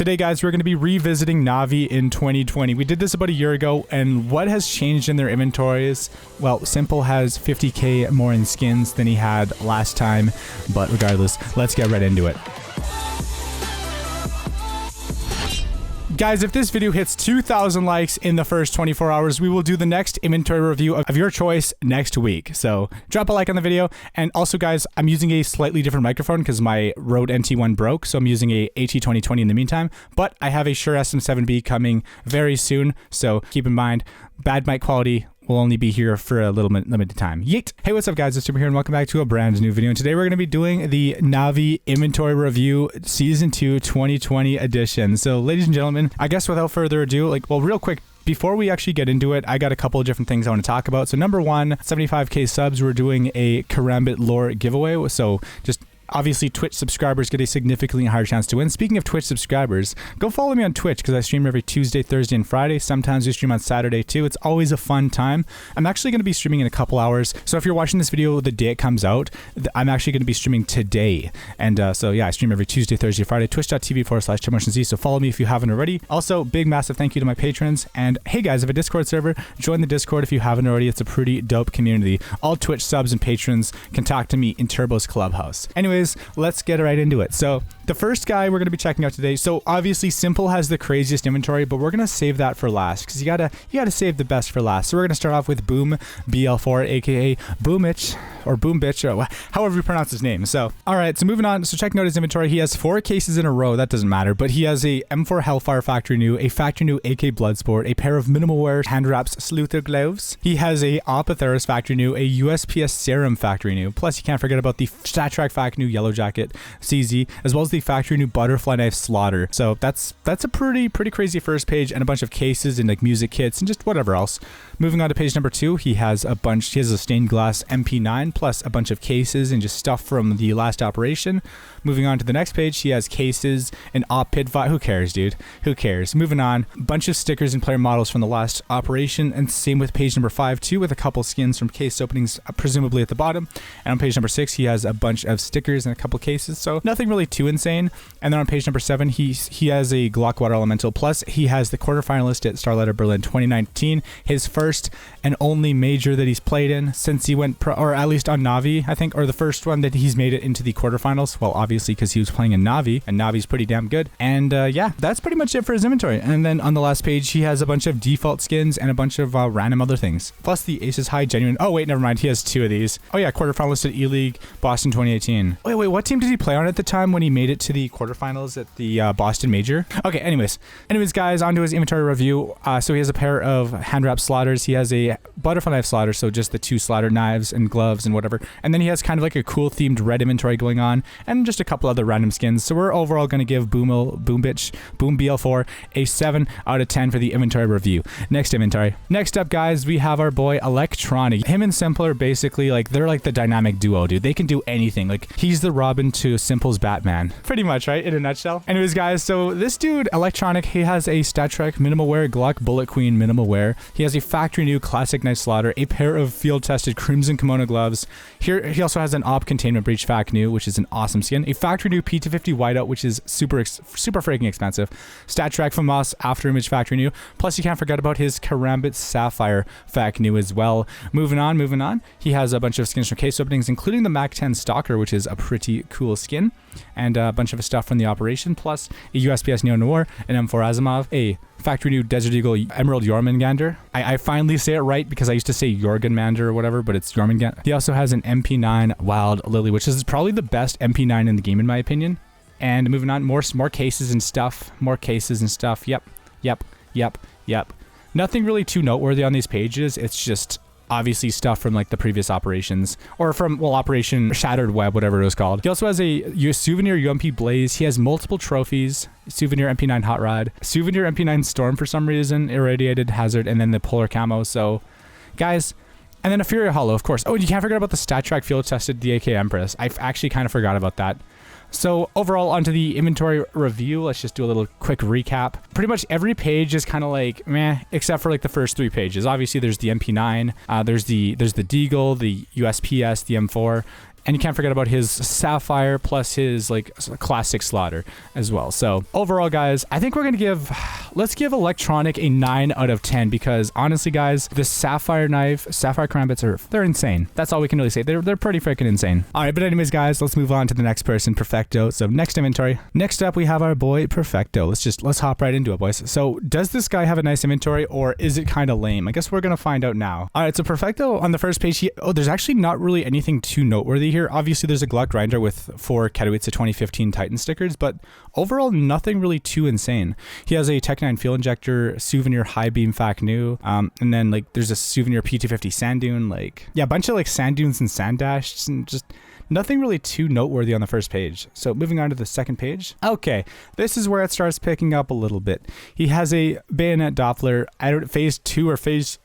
Today, guys, we're going to be revisiting Navi in 2020. We did this about a year ago, and what has changed in their inventories? Well, S1mple has 50k more in skins than he had last time, but regardless, let's get right into it. Guys, if this video hits 2,000 likes in the first 24 hours, we will do the next inventory review of your choice next week. So drop a like on the video. And also, guys, I'm using a slightly different microphone because my Rode NT1 broke. So I'm using a AT2020 in the meantime. But I have a Shure SM7B coming very soon. So keep in mind, bad mic quality will only be here for a little limited time. Yeet! Hey, what's up, guys? It's Super here, and welcome back to a brand new video. And today we're going to be doing the Navi Inventory Review Season 2 2020 edition. So, ladies and gentlemen, I guess without further ado, real quick, before we actually get into it, I got a couple of different things I want to talk about. So, number one, 75k subs, we're doing a Karambit lore giveaway. So, just obviously, Twitch subscribers get a significantly higher chance to win. Speaking of Twitch subscribers, go follow me on Twitch because I stream every Tuesday, Thursday, and Friday. Sometimes we stream on Saturday too. It's always a fun time. I'm actually going to be streaming in a couple hours. So if you're watching this video the day it comes out, I'm actually going to be streaming today. And so yeah, I stream every Tuesday, Thursday, Friday, twitch.tv/TurboMotionZ. So follow me if you haven't already. Also, big massive thank you to my patrons. And hey guys, I have a Discord server. Join the Discord if you haven't already. It's a pretty dope community. All Twitch subs and patrons can talk to me in Turbo's Clubhouse. Anyways, let's get right into it. So the first guy we're going to be checking out today. So obviously S1mple has the craziest inventory, but we're going to save that for last because you gotta save the best for last. So we're going to start off with Boombl4, aka Boomich or Boombitch, or however you pronounce his name. So all right, so moving on. So checking out his inventory, he has 4 cases in a row. That doesn't matter, but he has a M4 Hellfire factory new, a factory new AK Bloodsport, a pair of minimal wear hand wraps Sleuther gloves. He has a Apotheris factory new, a USPS Serum factory new. Plus, you can't forget about the StatTrak factory new Yellow Jacket CZ, as well as the factory new Butterfly Knife Slaughter. So that's a pretty crazy first page, and a bunch of cases and like music kits and just whatever else. Moving on to page number 2, he has a stained glass MP9 plus a bunch of cases and just stuff from the last operation. Moving on to the next page, he has cases and op pit vi. Who cares, dude? Who cares? Moving on, bunch of stickers and player models from the last operation, and same with page number 5 too, with a couple skins from case openings, presumably at the bottom. And on page number 6, he has a bunch of stickers and a couple cases, so nothing really too insane. And then on page number 7, he has a Glock Water Elemental, plus he has the quarterfinalist at Starlighter Berlin 2019, his first and only major that he's played in since he went pro, or at least on Navi, I think, or the first one that he's made it into the quarterfinals. Well, obviously because he was playing in Navi, and Navi's pretty damn good. And yeah, that's pretty much it for his inventory. And then on the last page, he has a bunch of default skins and a bunch of random other things, plus the Aces High Genuine. Oh wait, never mind, he has 2 of these. Oh yeah, quarterfinalist at E-League Boston 2018. Wait, what team did he play on at the time when he made it to the quarterfinals at the Boston Major? Okay, anyways guys, on to his inventory review. So he has a pair of hand wrap slaughters. He has a butterfly knife slaughter, so just the 2 slaughter knives and gloves and whatever. And then he has kind of like a cool themed red inventory going on, and just a couple other random skins. So we're overall going to give Boombl4 a 7 out of 10 for the inventory review. Next inventory. Next up, guys, we have our boy Electronic. Him and S1mple are basically they're like the dynamic duo, dude. They can do anything. Like, he's the Robin to S1mple's Batman. Pretty much, right? In a nutshell. Anyways, guys, so this dude, Electronic, he has a StatTrak minimal wear Glock Bullet Queen minimal wear. He has a factory new Classic Knife Slaughter, a pair of field tested Crimson Kimono gloves. Here, he also has an Op Containment Breach Fac new, which is an awesome skin. A factory new P250 Whiteout, which is super freaking expensive. StatTrak from Moss After Image factory new. Plus, you can't forget about his Karambit Sapphire Fac new as well. Moving on. He has a bunch of skins from case openings, including the Mac 10 Stalker, which is a pretty cool skin, and a bunch of stuff from the operation, plus a USPS Neo Noir, an M4 Asimov, a factory new Desert Eagle Emerald Jormungandr. I finally say it right because I used to say Jorgenmander or whatever, but it's Jormungandr. He also has an MP9 Wild Lily, which is probably the best MP9 in the game in my opinion. And moving on, more cases and stuff. Yep. Nothing really too noteworthy on these pages. It's just obviously stuff from like the previous operations, or from, well, Operation Shattered Web, whatever it was called. He also has a souvenir UMP Blaze. He has multiple trophies, souvenir MP9 Hot Rod, souvenir MP9 Storm for some reason, Irradiated Hazard, and then the Polar Camo. So guys, and then a Fury Hollow, of course. Oh, you can't forget about the StatTrak field tested the AK Empress. I actually kind of forgot about that. So overall, onto the inventory review. Let's just do a little quick recap. Pretty much every page is kind of like meh, except for like the first 3 pages. Obviously, there's the MP9, there's the Deagle, the USPS, the M4. And you can't forget about his Sapphire plus his like classic Slaughter as well. So overall, guys, I think we're going to let's give Electronic a 9 out of 10 because honestly, guys, the Sapphire knife, Sapphire Karambits they're insane. That's all we can really say. They're pretty freaking insane. All right, but anyways, guys, let's move on to the next person, Perfecto. So next inventory. Next up, we have our boy Perfecto. Let's hop right into it, boys. So does this guy have a nice inventory or is it kind of lame? I guess we're going to find out now. All right, so Perfecto on the first page, there's actually not really anything too noteworthy here. Obviously, there's a Gluck grinder with 4 Katowice 2015 Titan stickers, but overall, nothing really too insane. He has a Tech 9 fuel injector, souvenir high beam fac new, and then like there's a souvenir P250 sand dune, like yeah, a bunch of like sand dunes and sand dash, and just nothing really too noteworthy on the first page. So moving on to the second page. Okay, this is where it starts picking up a little bit. He has a bayonet Doppler. I don't phase 2 or phase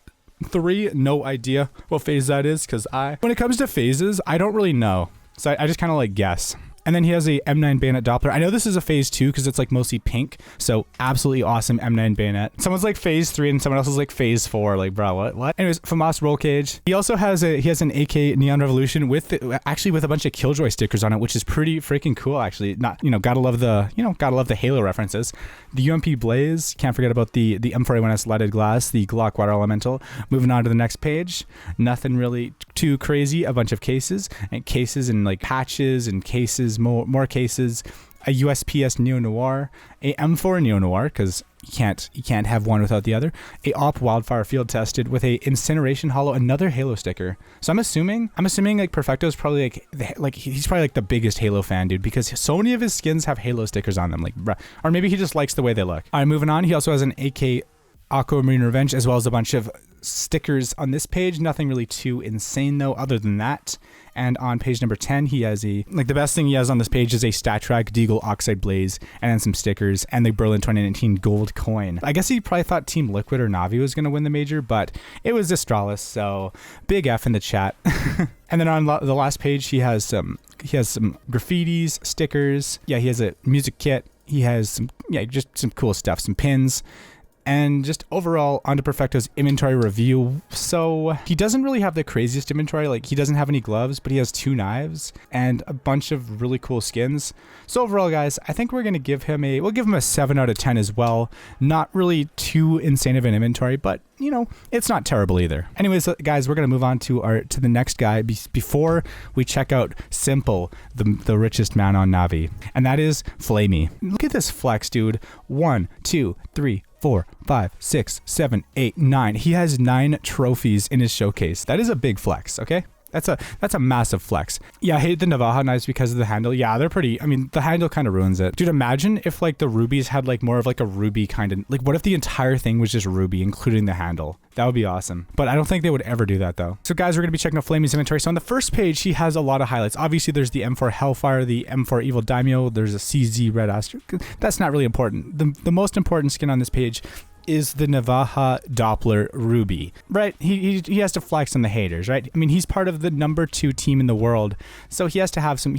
3, no idea what phase that is because when it comes to phases, I don't really know. So I just kind of like guess. And then he has a M9 bayonet Doppler. I know this is a phase 2 because it's like mostly pink. So absolutely awesome M9 bayonet. Someone's like phase 3 and someone else is like phase 4. Like, bro, what? Anyways, FAMAS roll cage. He also has an AK Neon Revolution with a bunch of Killjoy stickers on it, which is pretty freaking cool actually. Not, gotta love the Halo references. The UMP Blaze, can't forget about the M41S leaded glass, the Glock Water Elemental. Moving on to the next page. Nothing really too crazy. A bunch of cases and like patches and cases. More cases, a USPS Neo Noir, a M4 Neo Noir because you can't have one without the other, a OP Wildfire field tested with a Incineration Hollow, another Halo sticker. So I'm assuming like Perfecto's probably he's probably like the biggest Halo fan, dude, because so many of his skins have Halo stickers on them, like bruh. Or maybe he just likes the way they look. All right, moving on. He also has an AK Aquamarine Revenge as well as a bunch of stickers on this page. Nothing really too insane though other than that. And on page number 10, he has the best thing he has on this page is a StatTrak Deagle Oxide Blaze and then some stickers and the Berlin 2019 gold coin. I guess he probably thought Team Liquid or Navi was going to win the major, but it was Astralis, so big F in the chat. And then on the last page, he has some graffitis, stickers. Yeah, he has a music kit. He has just some cool stuff, some pins. And just overall onto Perfecto's inventory review. So he doesn't really have the craziest inventory. Like he doesn't have any gloves, but he has 2 knives and a bunch of really cool skins. So overall, guys, I think we're going to give him we'll give him a 7 out of 10 as well. Not really too insane of an inventory, but it's not terrible either. Anyways, guys, we're going to move on to the next guy before we check out S1mple, the richest man on Navi. And that is Flamie. Look at this flex, dude. 1, 2, 3, 4, 5, 6, 7, 8, 9. He has 9 trophies in his showcase. That is a big flex, okay? That's a massive flex. Yeah, I hate the Navaja knives because of the handle. Yeah, they're pretty, the handle kind of ruins it. Dude, imagine if like the rubies had like more of like a ruby kind of, like what if the entire thing was just ruby, including the handle? That would be awesome. But I don't think they would ever do that though. So guys, we're going to be checking out Flamie's inventory. So on the first page, he has a lot of highlights. Obviously, there's the M4 Hellfire, the M4 Evil Daimyo, there's a CZ Red Astro. That's not really important. The most important skin on this page is the Navaja Doppler Ruby, right? He has to flex on the haters, right? He's part of the number 2 team in the world, so he has to have some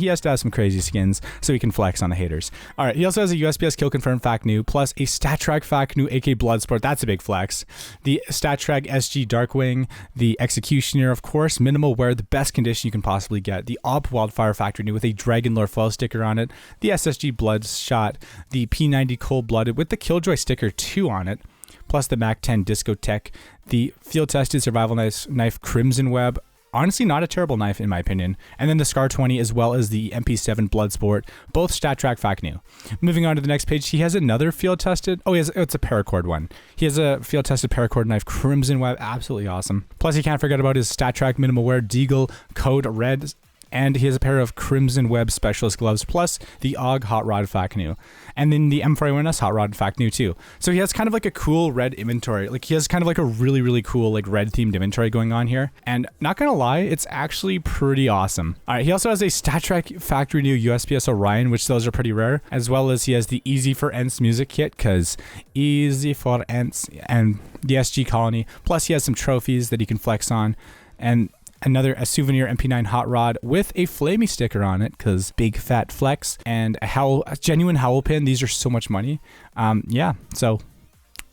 crazy skins so he can flex on the haters. All right, he also has a USPS Kill Confirmed Fac New plus a StatTrak Fac New AK Bloodsport. That's a big flex. The StatTrak SG Darkwing, the Executioner, of course, minimal wear, the best condition you can possibly get. The OP Wildfire Factory New with a Dragon Lore foil sticker on it. The SSG Bloodshot, the P90 Cold Blooded with the Killjoy sticker 2 on it. Plus the Mac 10 Discotech, the field tested survival knife Crimson Web. Honestly, not a terrible knife in my opinion. And then the Scar 20 as well as the MP7 Bloodsport, both StatTrak Fac New. Moving on to the next page, he has another field tested. Oh, it's a paracord one. He has a field tested paracord knife Crimson Web, absolutely awesome. Plus, you can't forget about his StatTrak Minimal Wear Deagle Code Red. And he has a pair of Crimson Web Specialist gloves, plus the AUG Hot Rod Fac New. And then the M41S Hot Rod Fac New too. So he has kind of like a cool red inventory. Like he has kind of like a really, really cool like red themed inventory going on here. And not gonna lie, it's actually pretty awesome. All right, he also has a StatTrak Factory New USPS Orion, which those are pretty rare. As well as he has the Easy for Ents music kit, because Easy for Ents and the SG Colony. Plus he has some trophies that he can flex on. And a souvenir MP9 hot rod with a Flamie sticker on it, because big fat flex, and a genuine Howl pin. These are so much money. Yeah, so,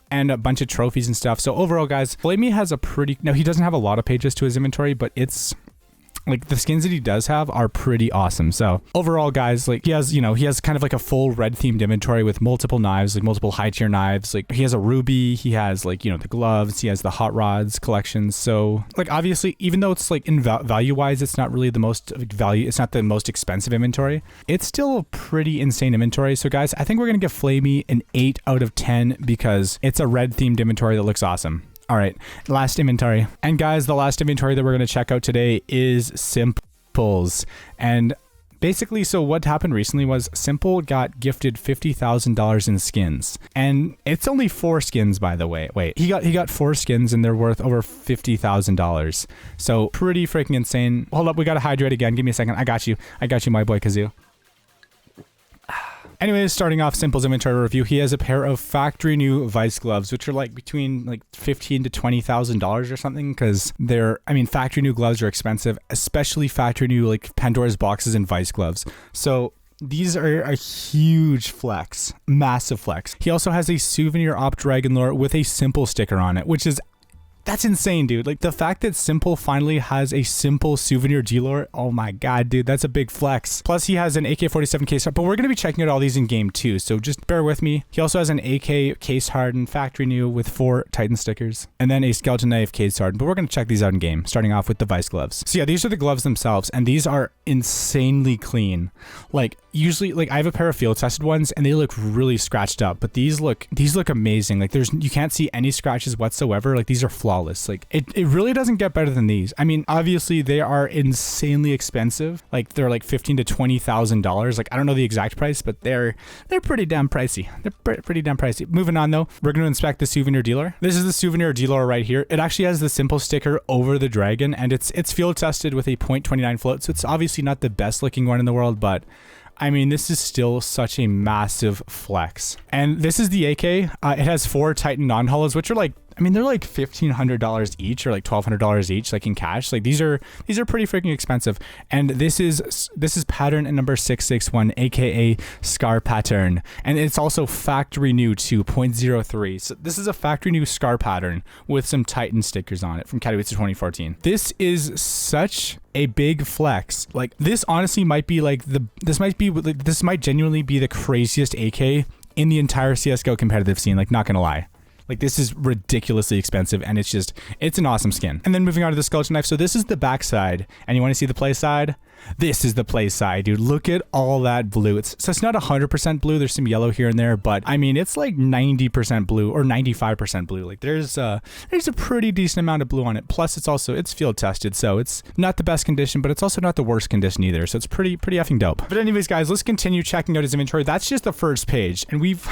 and a bunch of trophies and stuff. So overall, guys, Flamie has now he doesn't have a lot of pages to his inventory, but it's like the skins that he does have are pretty awesome. So overall, guys, like he has kind of like a full red themed inventory with multiple knives, like multiple high tier knives. Like he has a ruby, he has like, the gloves, he has the hot rods collection. So like obviously, even though it's like in value wise, it's not really the most value, it's not the most expensive inventory, it's still a pretty insane inventory. So guys, I think we're gonna give Flamie an 8 out of 10 because it's a red themed inventory that looks awesome. All right, last inventory. And guys, the last inventory that we're going to check out today is S1mple's. And basically, so what happened recently was S1mple got gifted $50,000 in skins. And it's only 4 skins, by the way. Wait, he got 4 skins and they're worth over $50,000. So pretty freaking insane. Hold up, we got to hydrate again. Give me a second. I got you, my boy Kazoo. Anyways, starting off S1mple's inventory review, he has a pair of factory new vice gloves, which are like between like $15,000 to $20,000 or something, because factory new gloves are expensive, especially factory new like Pandora's boxes and vice gloves. So these are a huge flex, massive flex. He also has a souvenir op dragon lore with a S1mple sticker on it, which is that's insane, dude. Like the fact that S1mple finally has a S1mple souvenir dealer. Oh my God, dude, that's a big flex. Plus he has an AK-47 case, but we're going to be checking out all these in game too. So just bear with me. He also has an AK case hardened factory new with 4 Titan stickers and then a skeleton knife case hardened, but we're going to check these out in game, starting off with the vice gloves. So yeah, these are the gloves themselves and these are insanely clean. Like usually, like I have a pair of field tested ones and they look really scratched up, but these look amazing. Like you can't see any scratches whatsoever. Like these are flawless. Like it really doesn't get better than these. I mean, obviously they are insanely expensive. Like they're like $15,000 to $20,000. Like I don't know the exact price, but they're pretty damn pricey. They're pretty damn pricey. Moving on though, we're going to inspect the souvenir dealer. This is the souvenir dealer right here. It actually has the S1mple sticker over the dragon and it's field tested with a 0.29 float. So it's obviously not the best looking one in the world, but I mean, this is still such a massive flex. And this is the AK. It has 4 Titan non-hollows, which are like, I mean, they're like $1,500 each or like $1,200 each, like in cash. Like these are pretty freaking expensive. And this is pattern number 661, aka Scar pattern, and it's also factory new to 0.03. So this is a factory new Scar pattern with some Titan stickers on it from Katowice 2014. This is such a big flex. Like this honestly might be like this might genuinely be the craziest AK in the entire CS:GO competitive scene. Like not gonna lie. Like this is ridiculously expensive and it's an awesome skin. And then moving on to the skeleton knife. So this is the back side and you want to see the play side? This is the play side, dude. Look at all that blue. So it's not 100% blue. There's some yellow here and there, but I mean, it's like 90% blue or 95% blue. Like there's a pretty decent amount of blue on it. Plus it's field tested. So it's not the best condition, but it's also not the worst condition either. So it's pretty effing dope. But anyways, guys, let's continue checking out his inventory. That's just the first page. And we've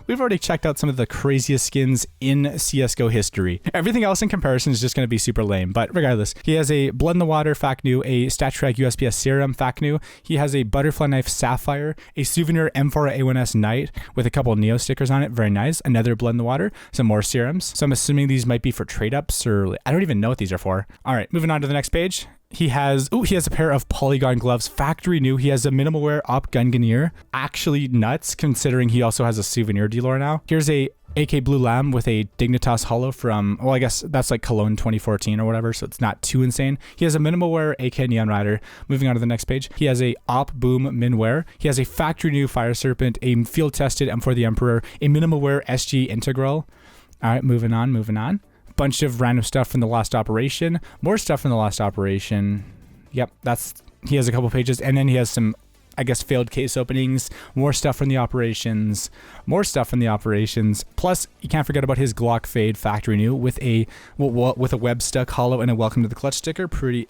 already checked out some of the craziest skins in CS:GO history. Everything else in comparison is just going to be super lame. But regardless, he has a Blood in the Water fact new, a StatTrak USPS Serum fact new. He has a Butterfly Knife Sapphire, a souvenir M4 A1S Knight with a couple of Neo stickers on it. Very nice. Another Blood in the Water, some more serums. So I'm assuming these might be for trade ups or I don't even know what these are for. All right, moving on to the next page. He has a pair of Polygon gloves, factory new. He has a minimal wear op Gunganier. Actually nuts considering he also has a souvenir dealer now. Here's a AK Blue Lamb with a Dignitas Hollow from, well, I guess that's like Cologne 2014 or whatever, so it's not too insane. He has a minimal wear AK Neon Rider. Moving on to the next page. He has a Op Boom Min Wear. He has a factory new Fire Serpent, a field tested M4 the Emperor, a minimal wear SG Integral. All right, moving on. Bunch of random stuff from the last operation. More stuff from the last operation. Yep, he has a couple pages, and then he has some, I guess, failed case openings, more stuff from the operations, Plus, you can't forget about his Glock Fade factory new with a web stuck hollow and a welcome to the clutch sticker. Pretty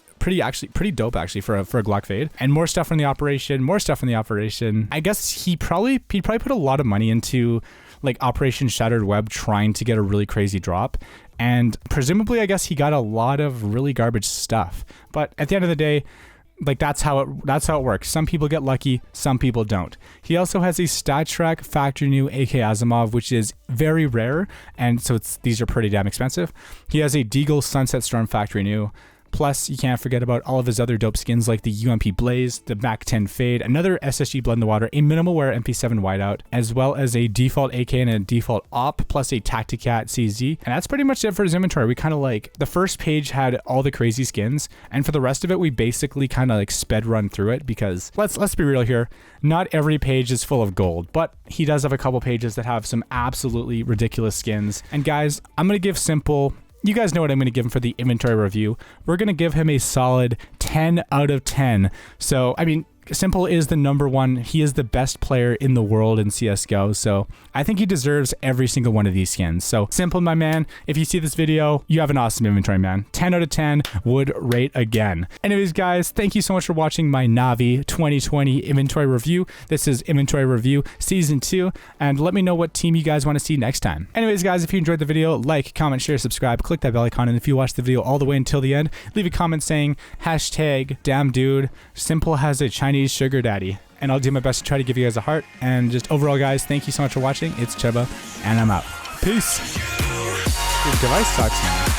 dope actually for a Glock Fade. And more stuff from the operation. I guess he'd probably put a lot of money into like Operation Shattered Web trying to get a really crazy drop. And presumably, I guess he got a lot of really garbage stuff. But at the end of the day, like that's how it works. Some people get lucky, some people don't. He also has a StatTrak factory new AK Asimov, which is very rare, and so these are pretty damn expensive. He has a Deagle Sunset Storm factory new. Plus, you can't forget about all of his other dope skins like the UMP Blaze, the Mac 10 Fade, another SSG Blood in the Water, a minimal wear MP7 whiteout, as well as a default AK and a default op, plus a Tacticat CZ. And that's pretty much it for his inventory. We kind of like, the first page had all the crazy skins, and for the rest of it, we basically kind of like sped run through it because let's be real here. Not every page is full of gold, but he does have a couple pages that have some absolutely ridiculous skins. And guys, I'm going to give S1mple, you guys know what I'm going to give him for the inventory review. We're going to give him a solid 10 out of 10. So, I mean, S1mple is the #1. He is the best player in the world in CSGO. So I think he deserves every single one of these skins. So S1mple, my man, if you see this video, you have an awesome inventory, man. 10 out of 10 would rate again. Anyways, guys, thank you so much for watching my Navi 2020 inventory review. This is Inventory Review Season 2. And let me know what team you guys want to see next time. Anyways, guys, if you enjoyed the video, like, comment, share, subscribe, click that bell icon. And if you watched the video all the way until the end, leave a comment saying #damn dude, S1mple has a Chinese sugar daddy, and I'll do my best to try to give you guys a heart. And just overall, guys, thank you so much for watching. It's Chubba, and I'm out. Peace. Your device sucks, man.